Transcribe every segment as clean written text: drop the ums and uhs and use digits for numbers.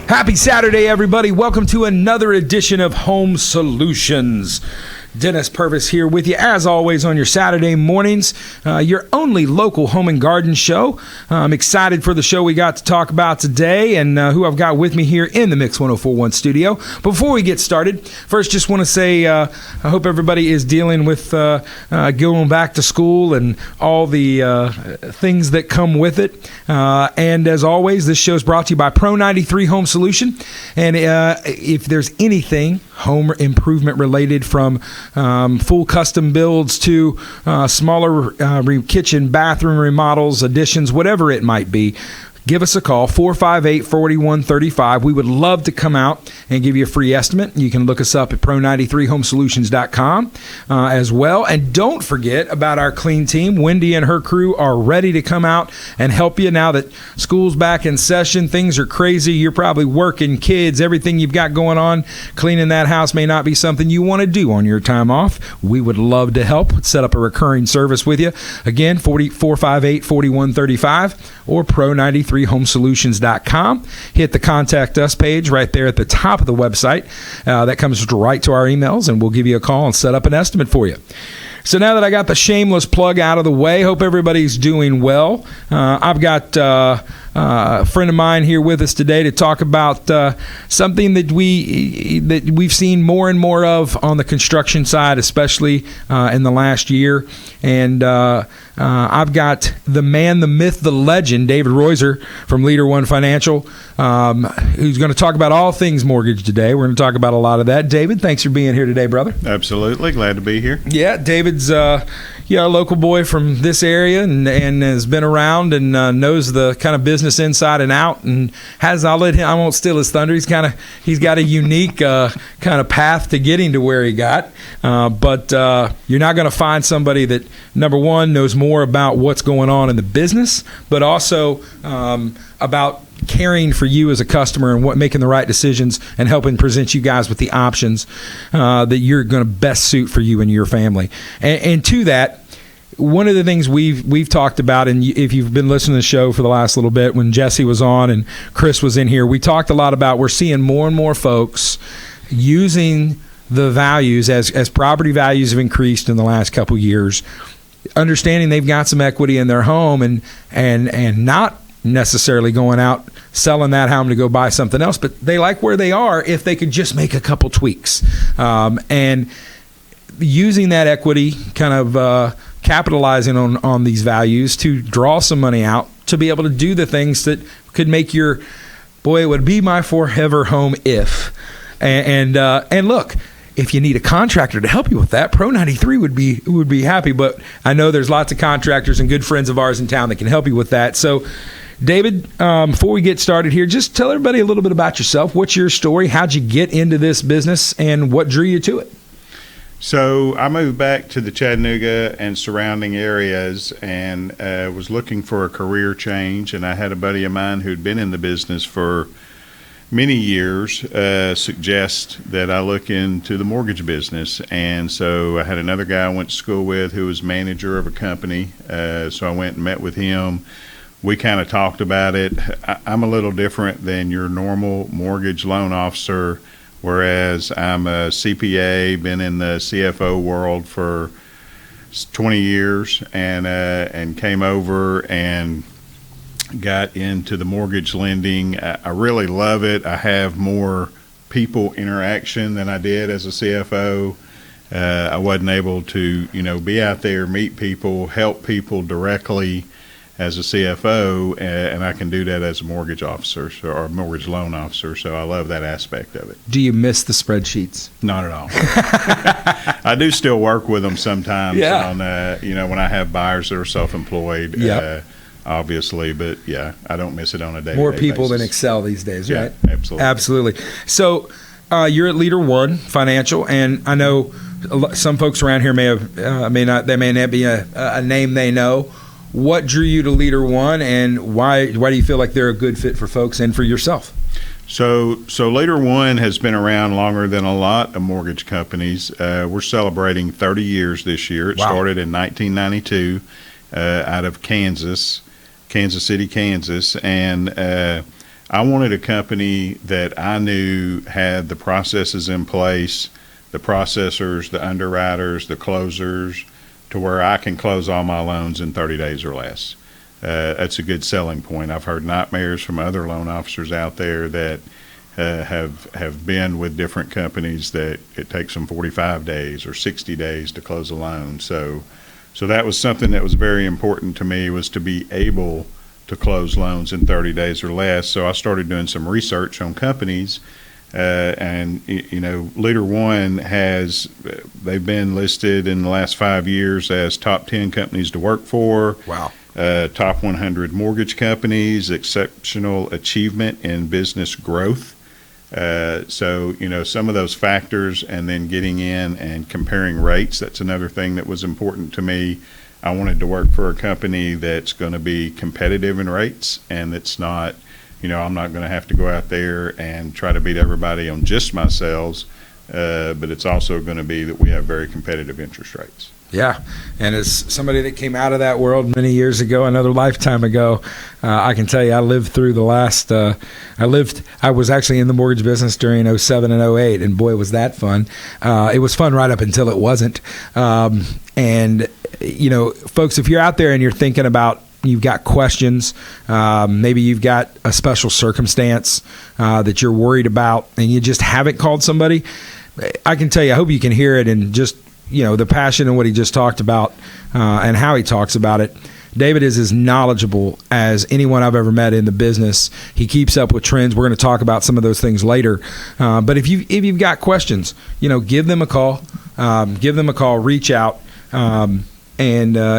Happy Saturday, everybody. Welcome to another edition of Home Solutions. Dennis Purvis here with you, as always, on your Saturday mornings, your only local home and garden show. I'm excited for the show we got to talk about today and who I've got with me here in the Mix 104.1 studio. Before we get started, first just want to say I hope everybody is dealing with going back to school and all the things that come with it. And as always, this show is brought to you by Pro 93 Home Solution. And if there's anything home improvement related, from full custom builds to smaller kitchen, bathroom remodels, additions, whatever it might be, give us a call, 458-4135. We would love to come out and give you a free estimate. You can look us up at pro93homesolutions.com as well. And don't forget about our clean team. Wendy and her crew are ready to come out and help you now that school's back in session. Things are crazy. You're probably working, kids, everything you've got going on. Cleaning that house may not be something you want to do on your time off. We would love to help set up a recurring service with you. Again, 458-4135 or pro93homesolutions.com. Hit the contact us page right there at the top of the website. That comes right to our emails, and we'll give you a call and set up an estimate for you. So now that I got the shameless plug out of the way, hope everybody's doing well. I've got a friend of mine here with us today to talk about something that we've seen more and more of on the construction side, especially in the last year. And I've got the man, the myth, the legend, David Rawiszer from LeaderOne Financial, who's going to talk about all things mortgage today. We're going to talk about a lot of that. David, thanks for being here today, brother. Absolutely. Glad to be here. Yeah, David's a local boy from this area and has been around and knows the kind of business inside and out, and I won't steal his thunder. He's got a unique kind of path to getting to where he got. But you're not going to find somebody that, number one, knows more about what's going on in the business, but also about caring for you as a customer and making the right decisions and helping present you guys with the options that you're going to best suit for you and your family. And to that, one of the things we've talked about, and if you've been listening to the show for the last little bit, when Jesse was on and Chris was in here, we talked a lot about we're seeing more and more folks using the values as property values have increased in the last couple years, understanding they've got some equity in their home and not necessarily going out selling that home to go buy something else, but they like where they are if they could just make a couple tweaks, and using that equity, kind of capitalizing on these values to draw some money out to be able to do the things that could make it would be my forever home if. And look, if you need a contractor to help you with that, Pro 93 would be happy. But I know there's lots of contractors and good friends of ours in town that can help you with that. So, David, before we get started here, just tell everybody a little bit about yourself. What's your story? How'd you get into this business, and what drew you to it? So I moved back to the Chattanooga and surrounding areas and was looking for a career change. And I had a buddy of mine who'd been in the business for many years suggest that I look into the mortgage business. And so I had another guy I went to school with who was manager of a company. So I went and met with him. We kind of talked about it. I'm a little different than your normal mortgage loan officer, whereas I'm a CPA, been in the CFO world for 20 years, and came over and got into the mortgage lending. I really love it. I have more people interaction than I did as a CFO. I wasn't able to, be out there, meet people, help people directly as a CFO, and I can do that as a mortgage officer or a mortgage loan officer, so I love that aspect of it. Do you miss the spreadsheets? Not at all. I do still work with them sometimes on, when I have buyers that are self-employed, obviously, but I don't miss it on a day-to-day More people basis. than Excel these days, right? Absolutely. Absolutely. So you're at LeaderOne Financial, and I know some folks around here may not be a name they know. What drew you to LeaderOne, and why do you feel like they're a good fit for folks and for yourself? So LeaderOne has been around longer than a lot of mortgage companies. We're celebrating 30 years this year. It started in 1992 out of Kansas City, Kansas, and I wanted a company that I knew had the processes in place, the processors, the underwriters, the closers, to where I can close all my loans in 30 days or less. That's a good selling point. I've heard nightmares from other loan officers out there that have been with different companies that it takes them 45 days or 60 days to close a loan. So that was something that was very important to me, was to be able to close loans in 30 days or less. So I started doing some research on companies, and LeaderOne they've been listed in the last 5 years as top 10 companies to work for. Wow. Top 100 mortgage companies, exceptional achievement in business growth. So some of those factors, and then getting in and comparing rates, that's another thing that was important to me. I wanted to work for a company that's going to be competitive in rates, and that's not, I'm not going to have to go out there and try to beat everybody on just my sales, but it's also going to be that we have very competitive interest rates. Yeah, and as somebody that came out of that world many years ago, another lifetime ago, I can tell you I lived through the last, I was actually in the mortgage business during 07 and 08, and boy, was that fun. It was fun right up until it wasn't. And, folks, if you're out there and you're thinking about, you've got questions, maybe you've got a special circumstance that you're worried about, and you just haven't called somebody, I can tell you, I hope you can hear it and just, the passion and what he just talked about and how he talks about it. David is as knowledgeable as anyone I've ever met in the business. He keeps up with trends. We're going to talk about some of those things later. But if you've got questions, give them a call. Reach out. And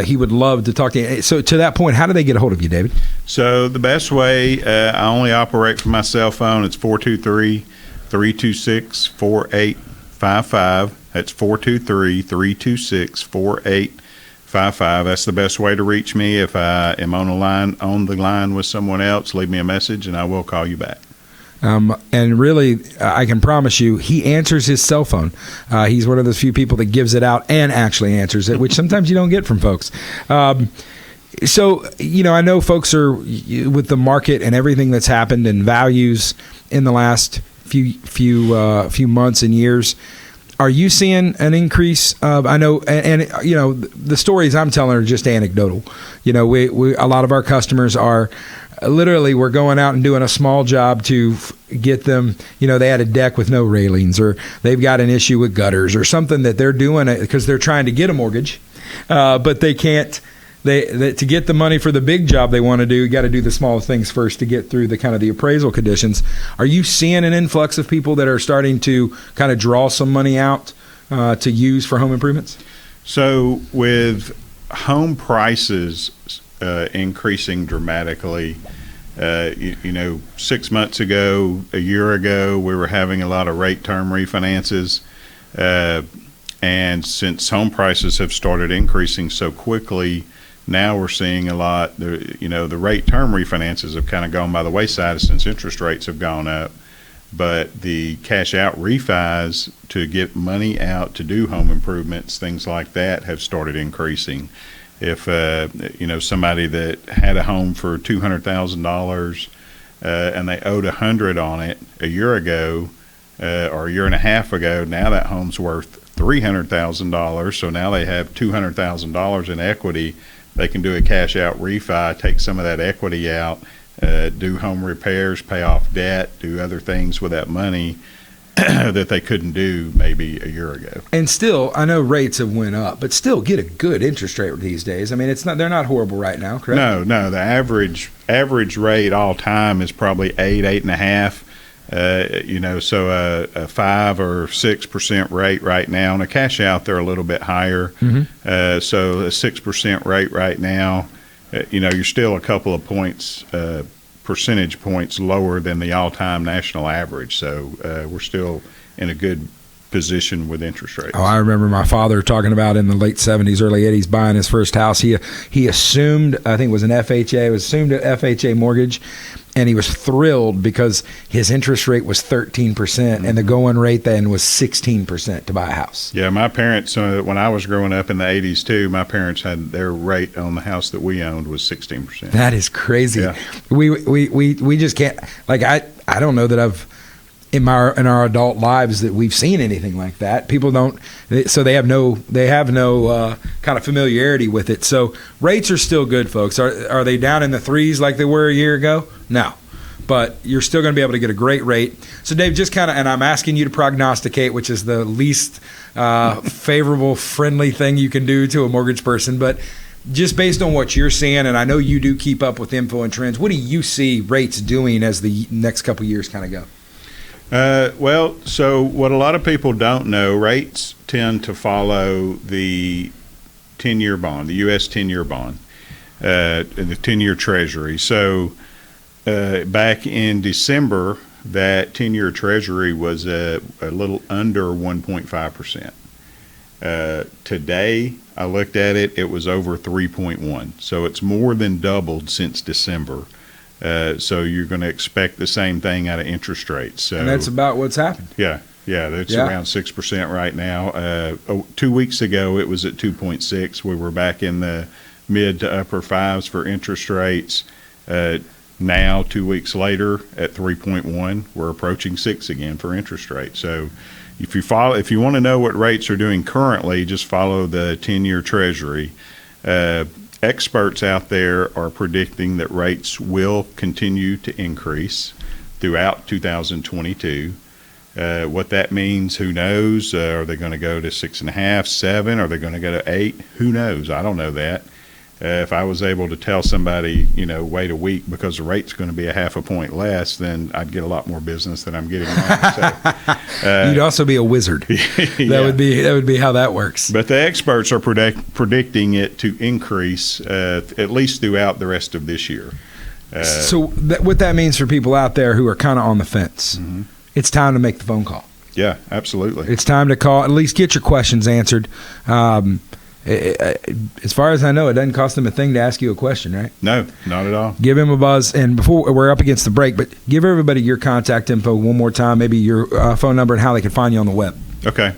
he would love to talk to you. So to that point, how do they get a hold of you, David? So the best way, I only operate from my cell phone. It's 423-326-4855. That's 423-326-4855. That's the best way to reach me. If I am on the line with someone else, leave me a message and I will call you back. And really, I can promise you, he answers his cell phone. He's one of those few people that gives it out and actually answers it, which sometimes you don't get from folks. So, I know folks are, with the market and everything that's happened and values in the last few months and years. Are you seeing an increase of, I know, and the stories I'm telling are just anecdotal. We a lot of our customers are literally, we're going out and doing a small job to get them, they had a deck with no railings, or they've got an issue with gutters or something that they're doing because they're trying to get a mortgage, but they can't. They to get the money for the big job they want to do, you got to do the small things first to get through the kind of the appraisal conditions. Are you seeing an influx of people that are starting to kind of draw some money out to use for home improvements? So with home prices increasing dramatically, 6 months ago, a year ago, we were having a lot of rate term refinances. And since home prices have started increasing so quickly, now we're seeing a lot, the rate term refinances have kind of gone by the wayside since interest rates have gone up. But the cash out refis to get money out to do home improvements, things like that, have started increasing. If, somebody that had a home for $200,000 and they owed $100 on it a year ago or a year and a half ago, now that home's worth $300,000. So now they have $200,000 in equity. They can do a cash out refi, take some of that equity out, do home repairs, pay off debt, do other things with that money that they couldn't do maybe a year ago. And still, I know rates have went up, but still get a good interest rate these days. I mean, they're not horrible right now, correct? No. The average rate all time is probably 8.5. So a 5 or 6% rate right now. And a cash out, they're a little bit higher. Mm-hmm. So a 6% rate right now, you're still a couple of percentage points lower than the all-time national average. So we're still in a good position with interest rates. Oh, I remember my father talking about in the late 70s, early 80s, buying his first house. He assumed, I think it was an FHA, it was assumed an FHA mortgage. and he was thrilled because his interest rate was 13% and the going rate then was 16% to buy a house. Yeah, my parents, when I was growing up in the 80s too, my parents had their rate on the house that we owned was 16%. That is crazy. Yeah. We just can't, like, I don't know that I've in our adult lives that we've seen anything like that. People don't, so they have no kind of familiarity with it. So rates are still good, folks. Are they down in the threes like they were a year ago? No, but you're still going to be able to get a great rate. So Dave, just kind of, and I'm asking you to prognosticate, which is the least favorable, friendly thing you can do to a mortgage person, but just based on what you're seeing, and I know you do keep up with info and trends, what do you see rates doing as the next couple of years kind of go? Well, so what a lot of people don't know, rates tend to follow the 10-year bond, the U.S. 10-year bond, the 10-year Treasury. So back in December, that 10-year Treasury was a little under 1.5%. Today, I looked at it, it was over 3.1. So it's more than doubled since December. So you're going to expect the same thing out of interest rates. So, and that's about what's happened. Yeah, that's around 6% right now. 2 weeks ago, it was at 2.6. We were back in the mid to upper fives for interest rates. Now, 2 weeks later, at 3.1, we're approaching 6 again for interest rates. So if you want to know what rates are doing currently, just follow the 10-year Treasury. Experts out there are predicting that rates will continue to increase throughout 2022. What that means, who knows? Are they going to go to 6.5, 7? Are they going to go to 8? Who knows? I don't know that. If I was able to tell somebody, wait a week because the rate's going to be a half a point less, then I'd get a lot more business than I'm getting now. So, you'd also be a wizard. That would be how that works. But the experts are predicting it to increase at least throughout the rest of this year. So what that means for people out there who are kind of on the fence, it's time to make the phone call. Yeah, absolutely. It's time to call, at least get your questions answered. As far as I know, it doesn't cost them a thing to ask you a question, right? No, not at all. Give him a buzz. And before we're up against the break, but give everybody your contact info one more time, maybe your phone number and how they can find you on the web. Okay.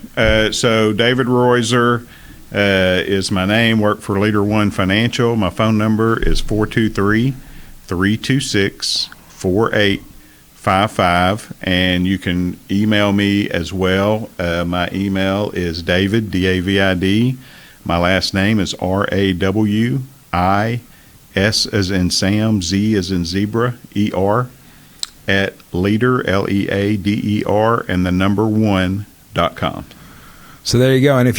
So David Rawiszer is my name. Work for LeaderOne Financial. My phone number is 423-326-4855. And you can email me as well. My email is David, D-A-V-I-D. My last name is R-A-W-I-S as in Sam, Z as in zebra, E-R, at Leader, L-E-A-D-E-R, and the number 1.com. So there you go. And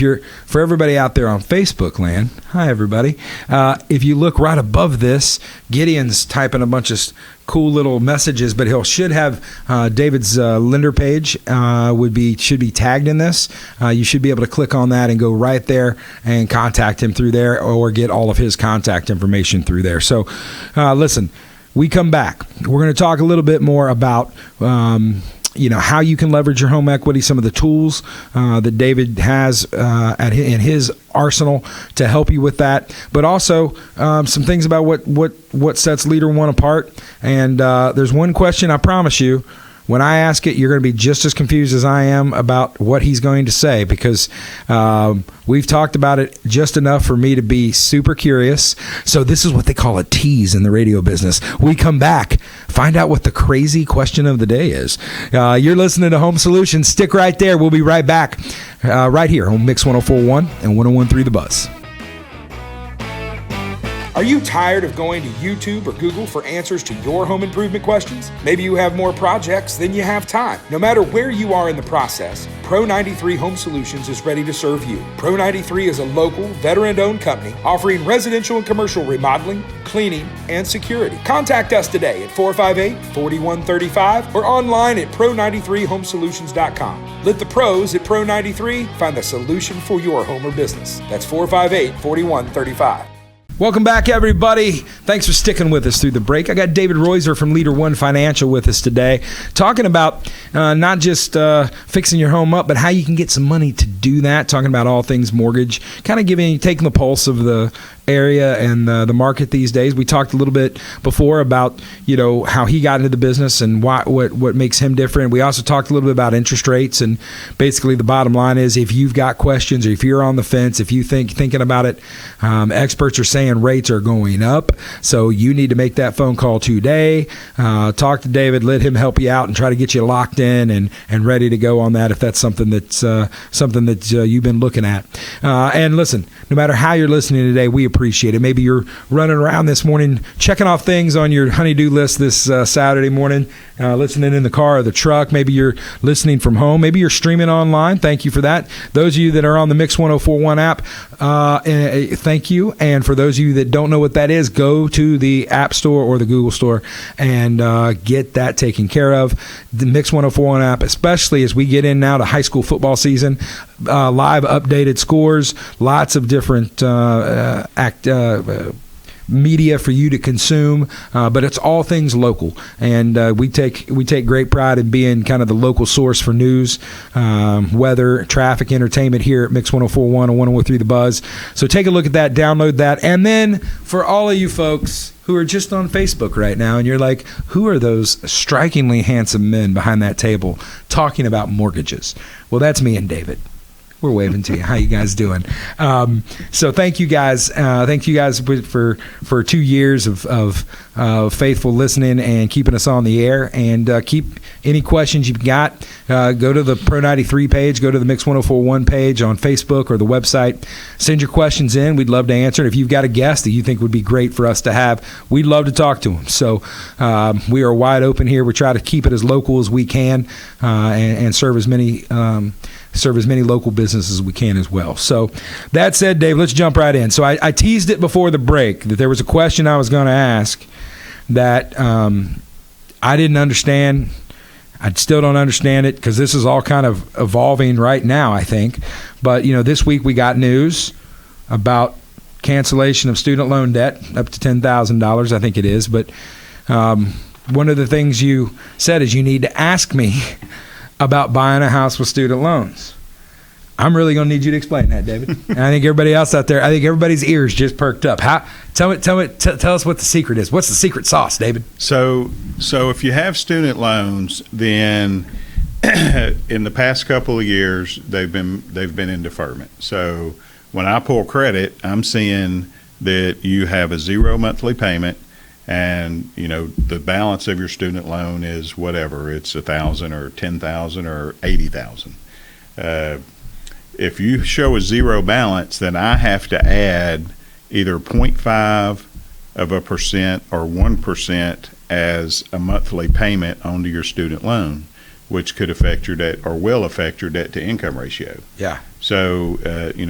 for everybody out there on Facebook land, hi everybody. If you look right above this, Gideon's typing a bunch of cool little messages, but should have David's lender page should be tagged in this. You should be able to click on that and go right there and contact him through there, or get all of his contact information through there. So listen, we come back. We're going to talk a little bit more about how you can leverage your home equity, some of the tools that David has in his arsenal to help you with that, but also some things about what sets LeaderOne apart. And there's one question I promise you, when I ask it, you're going to be just as confused as I am about what he's going to say, because we've talked about it just enough for me to be super curious. So this is what they call a tease in the radio business. We come back, find out what the crazy question of the day is. You're listening to Home Solutions. Stick right there. We'll be right back right here on Mix 104.1 and 101.3 The Buzz. Are you tired of going to YouTube or Google for answers to your home improvement questions? Maybe you have more projects than you have time. No matter where you are in the process, Pro 93 Home Solutions is ready to serve you. Pro 93 is a local, veteran-owned company offering residential and commercial remodeling, cleaning, and security. Contact us today at 458-4135 or online at pro93homesolutions.com. Let the pros at Pro 93 find the solution for your home or business. That's 458-4135. Welcome back, everybody. Thanks for sticking with us through the break. I got David Rawiszer from LeaderOne Financial with us today, talking about not just fixing your home up, but how you can get some money to do that, talking about all things mortgage, kind of taking the pulse of the area and the market these days. We talked a little bit before about, how he got into the business and what makes him different. We also talked a little bit about interest rates, and basically the bottom line is, if you've got questions or if you're on the fence, if you thinking about it, experts are saying rates are going up, so you need to make that phone call today. Talk to David, let him help you out and try to get you locked in and ready to go on that if that's something that you've been looking at. And listen, no matter how you're listening today, we appreciate it. Maybe you're running around this morning checking off things on your honey-do list this Saturday morning, listening in the car or the truck. Maybe you're listening from home. Maybe you're streaming online. Thank you for that. Those of you that are on the Mix 1041 app, thank you. And for those of you that don't know what that is, go to the App Store or the Google Store and get that taken care of. The Mix 1041 app, especially as we get in now to high school football season, live updated scores, lots of different media for you to consume, but it's all things local, and we take great pride in being kind of the local source for news, weather, traffic, entertainment here at Mix 1041 and 101.3 The Buzz. So take a look at that, download that, and then for all of you folks who are just on Facebook right now and you're like, who are those strikingly handsome men behind that table talking about mortgages? Well, that's me and David. We're waving to you. How you guys doing? So thank you guys. Thank you guys for 2 years of faithful listening and keeping us on the air. And keep any questions you've got. Go to the Pro 93 page. Go to the Mix 1041 page on Facebook or the website. Send your questions in. We'd love to answer it. If you've got a guest that you think would be great for us to have, we'd love to talk to them. So we are wide open here. We try to keep it as local as we can and serve as many local businesses as we can as well. So that said, Dave, let's jump right in. So I teased it before the break that there was a question I was going to ask that I didn't understand. I still don't understand it because this is all kind of evolving right now, I think. But, this week we got news about cancellation of student loan debt up to $10,000, I think it is. But one of the things you said is you need to ask me about buying a house with student loans. I'm really going to need you to explain that, David. And I think everybody else out there, I think everybody's ears just perked up. Tell us what the secret is. What's the secret sauce, David? So if you have student loans, then in the past couple of years they've been in deferment. So when I pull credit, I'm seeing that you have a 0 monthly payment, and the balance of your student loan is whatever, it's $1,000 or $10,000 or $80,000. If you show a 0 balance, then I have to add either 0.5% or 1% as a monthly payment onto your student loan, which could affect your debt or will affect your debt to income ratio. Yeah. So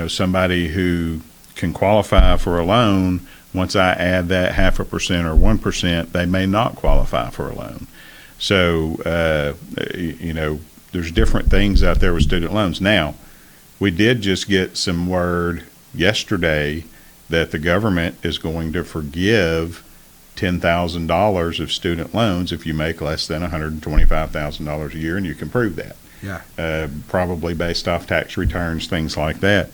somebody who can qualify for a loan, once I add that 0.5% or 1%, they may not qualify for a loan. So, there's different things out there with student loans. Now, we did just get some word yesterday that the government is going to forgive $10,000 of student loans if you make less than $125,000 a year, and you can prove that. Yeah. Probably based off tax returns, things like that.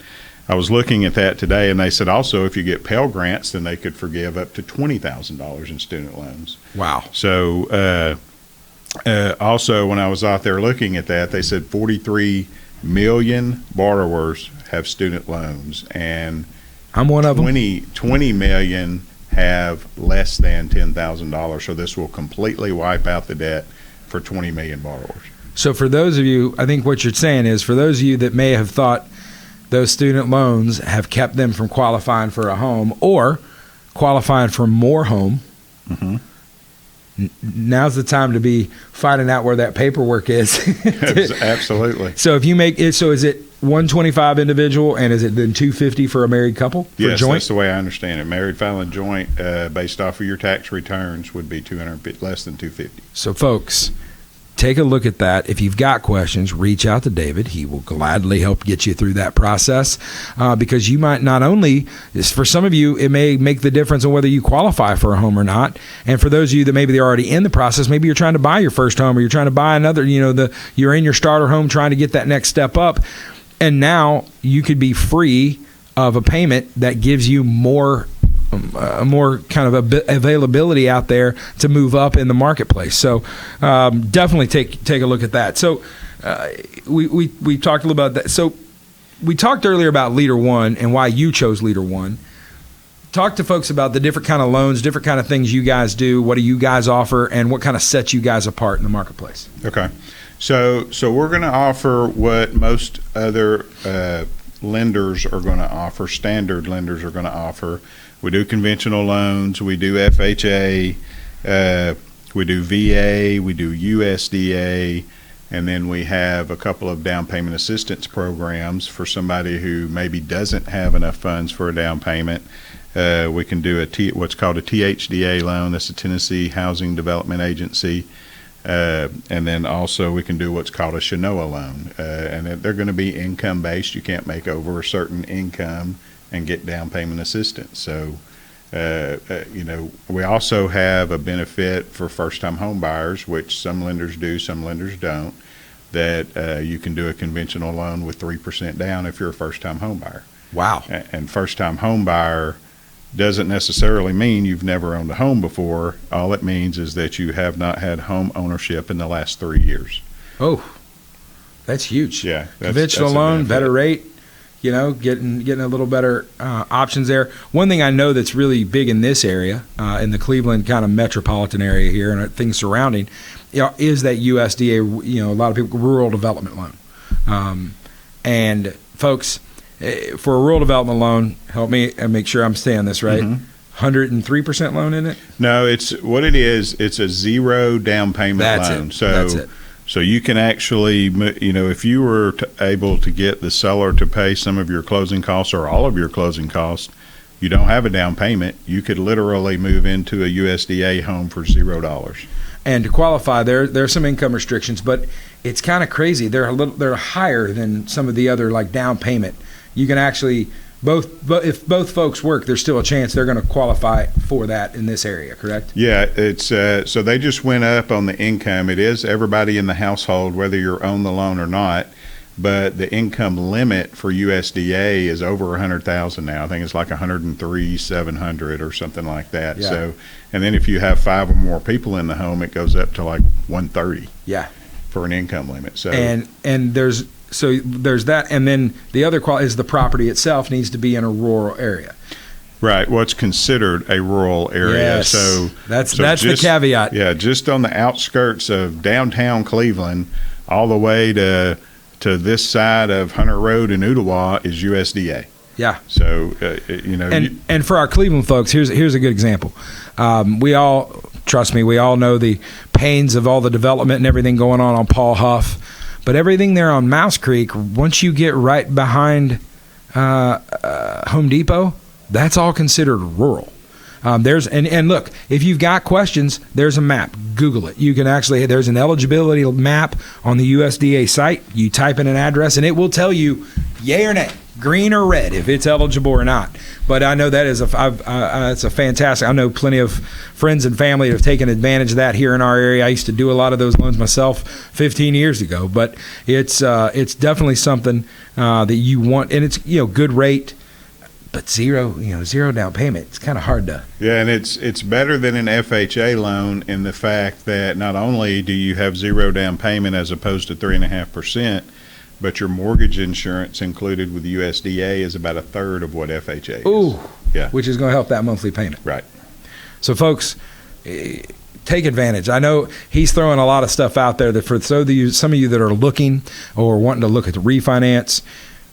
I was looking at that today, and they said also if you get Pell Grants, then they could forgive up to $20,000 in student loans. Wow. So also when I was out there looking at that, they said 43 million borrowers have student loans, and I'm one of them. 20 million have less than $10,000. So this will completely wipe out the debt for 20 million borrowers. So for those of you, I think what you're saying is, for those of you that may have thought those student loans have kept them from qualifying for a home or qualifying for more home, mm-hmm. Now's the time to be finding out where that paperwork is. Absolutely. So if you make it, so is it 125 individual, and is it then 250 for a married couple? Yes, joint? That's the way I understand it. Married filing joint, based off of your tax returns, would be less than 250. So folks, take a look at that. If you've got questions, reach out to David. He will gladly help get you through that process, because you might not only, for some of you, it may make the difference on whether you qualify for a home or not. And for those of you that maybe they're already in the process, maybe you're trying to buy your first home, or you're trying to buy another, you're in your starter home trying to get that next step up. And now you could be free of a payment that gives you more more kind of availability out there to move up in the marketplace. So definitely take a look at that. So we talked a little about that. So we talked earlier about LeaderOne and why you chose LeaderOne. Talk to folks about the different kind of loans, different kind of things you guys do. What do you guys offer, and what kind of sets you guys apart in the marketplace? Okay. So we're going to offer what most other lenders are going to offer, standard lenders are going to offer. We do conventional loans, we do FHA, we do VA, we do USDA, and then we have a couple of down payment assistance programs for somebody who maybe doesn't have enough funds for a down payment. We can do what's called a THDA loan. That's a Tennessee Housing Development Agency. And then also we can do what's called a Shinoa loan. And they're going to be income-based. You can't make over a certain income and get down payment assistance. So, we also have a benefit for first-time home buyers, which some lenders do, some lenders don't, that you can do a conventional loan with 3% down if you're a first-time home buyer. Wow. And first-time home buyer doesn't necessarily mean you've never owned a home before. All it means is that you have not had home ownership in the last 3 years. Oh, that's huge. Yeah. Conventional loan, better rate, getting a little better options there. One thing I know that's really big in this area, in the Cleveland kind of metropolitan area here and things surrounding, is that USDA, a lot of people, rural development loan. And folks, for a rural development loan, help me and make sure I'm saying this right. 103% loan in it? No, it's a zero down payment loan. That's it. So you can actually, if you were able to get the seller to pay some of your closing costs or all of your closing costs, you don't have a down payment. You could literally move into a USDA home for $0. And to qualify, there are some income restrictions, but it's kind of crazy. They're higher than some of the other like down payment. You can actually if both folks work, there's still a chance they're going to qualify for that in this area, correct? Yeah, it's so they just went up on the income. It is everybody in the household, whether you're on the loan or not. But the income limit for USDA is over 100,000 now. I think it's like 103,700 or something like that. Yeah. So, and then if you have 5 or more people in the home, it goes up to like 130. Yeah. For an income limit. So and there's that, and then the other quality is the property itself needs to be in a rural area. Right. What's considered a rural area. Yes. So that's the caveat. Yeah, just on the outskirts of downtown Cleveland, all the way to this side of Hunter Road in Ottawa is USDA. Yeah. So and for our Cleveland folks, here's a good example. We all know the pains of all the development and everything going on Paul Huff. But everything there on Mouse Creek, once you get right behind Home Depot, that's all considered rural. And look, if you've got questions, there's a map. Google it. You can there's an eligibility map on the USDA site. You type in an address, and it will tell you yay or nay, green or red, if it's eligible or not. But I know that is it's a fantastic. I know plenty of friends and family that have taken advantage of that here in our area. I used to do a lot of those loans myself 15 years ago. But it's definitely something that you want, and it's good rate. But zero down payment. It's kind of hard to. Yeah, and it's better than an FHA loan in the fact that not only do you have zero down payment as opposed to 3.5%, but your mortgage insurance included with the USDA is about a third of what FHA is. Ooh, yeah, which is going to help that monthly payment. Right. So, folks, take advantage. I know he's throwing a lot of stuff out there that for some of you that are looking or wanting to look at the refinance,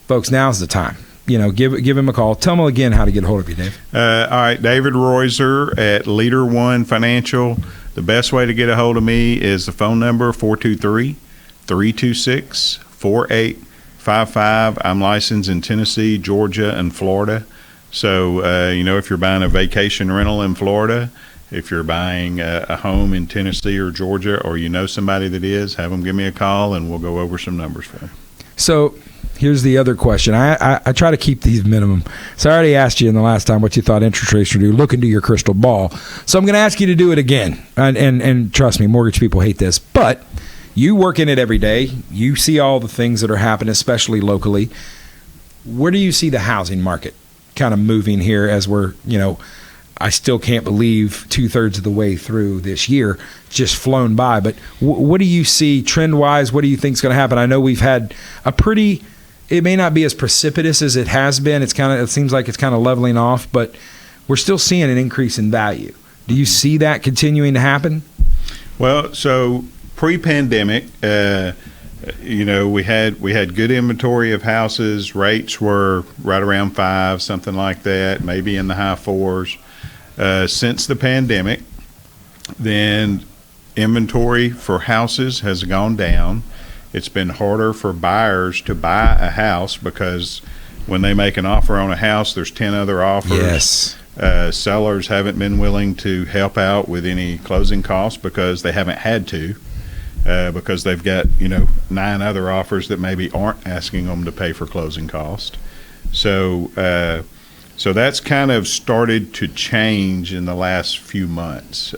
folks, now's the time. Give him a call. Tell him again how to get a hold of you, Dave. All right, David Rawiszer at LeaderOne Financial. The best way to get a hold of me is the phone number 423-326-4855. I'm licensed in Tennessee, Georgia, and Florida. So, if you're buying a vacation rental in Florida, if you're buying a home in Tennessee or Georgia, or somebody that is, have them give me a call, and we'll go over some numbers for them. So here's the other question. I try to keep these minimum. So I already asked you in the last time what you thought interest rates would do. Look into your crystal ball. So I'm going to ask you to do it again. And trust me, mortgage people hate this. But you work in it every day. You see all the things that are happening, especially locally. Where do you see the housing market kind of moving here as we're, I still can't believe 2/3 of the way through this year just flown by. But what do you see trend-wise? What do you think is going to happen? I know we've had a pretty, it may not be as precipitous as it has been. It seems like it's kind of leveling off, but we're still seeing an increase in value. Do you see that continuing to happen? Well, so pre-pandemic, we had good inventory of houses. Rates were right around 5, something like that, maybe in the high 4s. Since the pandemic, then inventory for houses has gone down. It's been harder for buyers to buy a house because when they make an offer on a house, there's 10 other offers. Yes. Sellers haven't been willing to help out with any closing costs because they haven't had to. Because they've got 9 other offers that maybe aren't asking them to pay for closing cost. So that's kind of started to change in the last few months.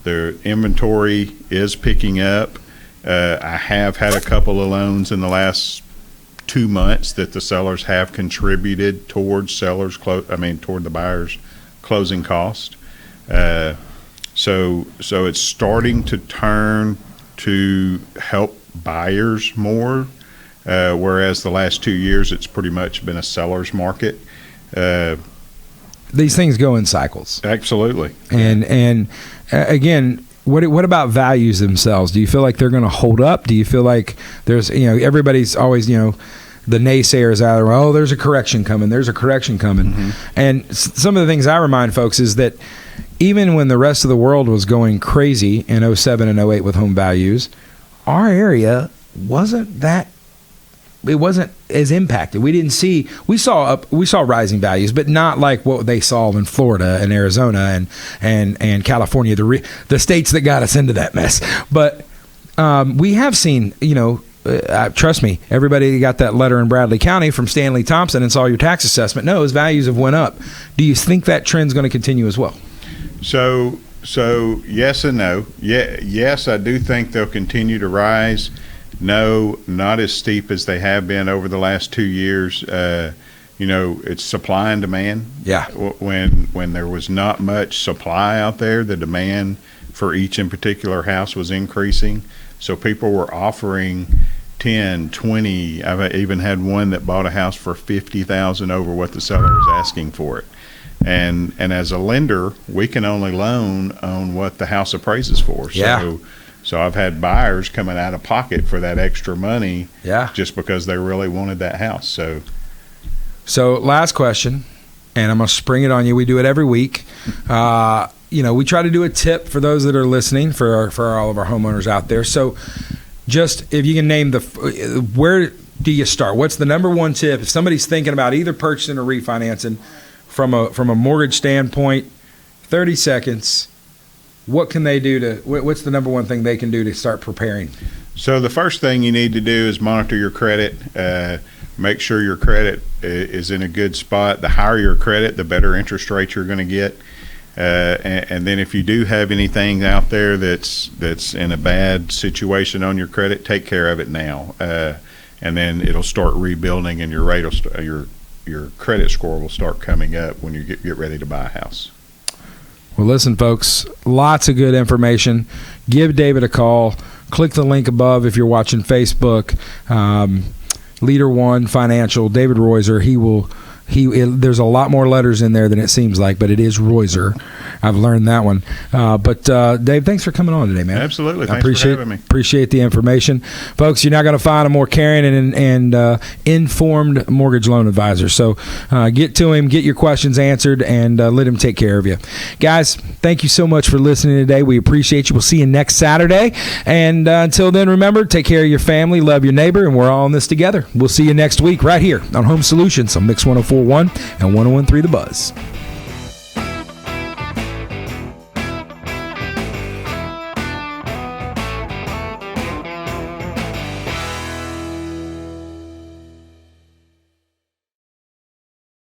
Their inventory is picking up. I have had a couple of loans in the last 2 months that the sellers have contributed towards toward the buyer's closing cost. So it's starting to turn to help buyers more, whereas the last 2 years it's pretty much been a seller's market. These things go in cycles. Absolutely. And again, what about values themselves? Do you feel like they're going to hold up? Do you feel like there's, everybody's always, the naysayers out there, oh, there's a correction coming. Mm-hmm. And some of the things I remind folks is that even when the rest of the world was going crazy in 07 and 08 with home values, our area wasn't as impacted. We saw rising values, but not like what they saw in Florida and Arizona and California, the states that got us into that mess. But we have seen, trust me, everybody got that letter in Bradley County from Stanley Thompson and saw your tax assessment. No, his values have went up. Do you think that trend's going to continue as well? So yes and no. Yes, I do think they'll continue to rise. No, not as steep as they have been over the last 2 years. It's supply and demand. Yeah. When there was not much supply out there, the demand for each in particular house was increasing. So people were offering 10, 20. I've even had one that bought a house for $50,000 over what the seller was asking for it. And as a lender, we can only loan on what the house appraises for. Yeah. So I've had buyers coming out of pocket for that extra money, yeah, just because they really wanted that house. So last question, and I'm going to spring it on you. We do it every week. We try to do a tip for those that are listening, for all of our homeowners out there. So just if you can name where do you start? What's the number one tip if somebody's thinking about either purchasing or refinancing from a mortgage standpoint? 30 seconds. What can they do what's the number one thing they can do to start preparing? So the first thing you need to do is monitor your credit. Make sure your credit is in a good spot. The higher your credit, the better interest rate you're going to get. And then if you do have anything out there that's in a bad situation on your credit, take care of it now. And then it'll start rebuilding, and your rate your credit score will start coming up when you get ready to buy a house. Well, listen, folks, lots of good information. Give David a call. Click the link above if you're watching Facebook. LeaderOne Financial, David Rawiszer. There's a lot more letters in there than it seems like, but it is Rawiszer. I've learned that one. But Dave, thanks for coming on today, man. Absolutely. Thanks for having me. Appreciate the information. Folks, you're not going to find a more caring and informed mortgage loan advisor. So get to him, get your questions answered, and let him take care of you. Guys, thank you so much for listening today. We appreciate you. We'll see you next Saturday. And until then, remember, take care of your family, love your neighbor, and we're all in this together. We'll see you next week right here on Home Solutions on Mix 104.1 and 101.3 The Buzz.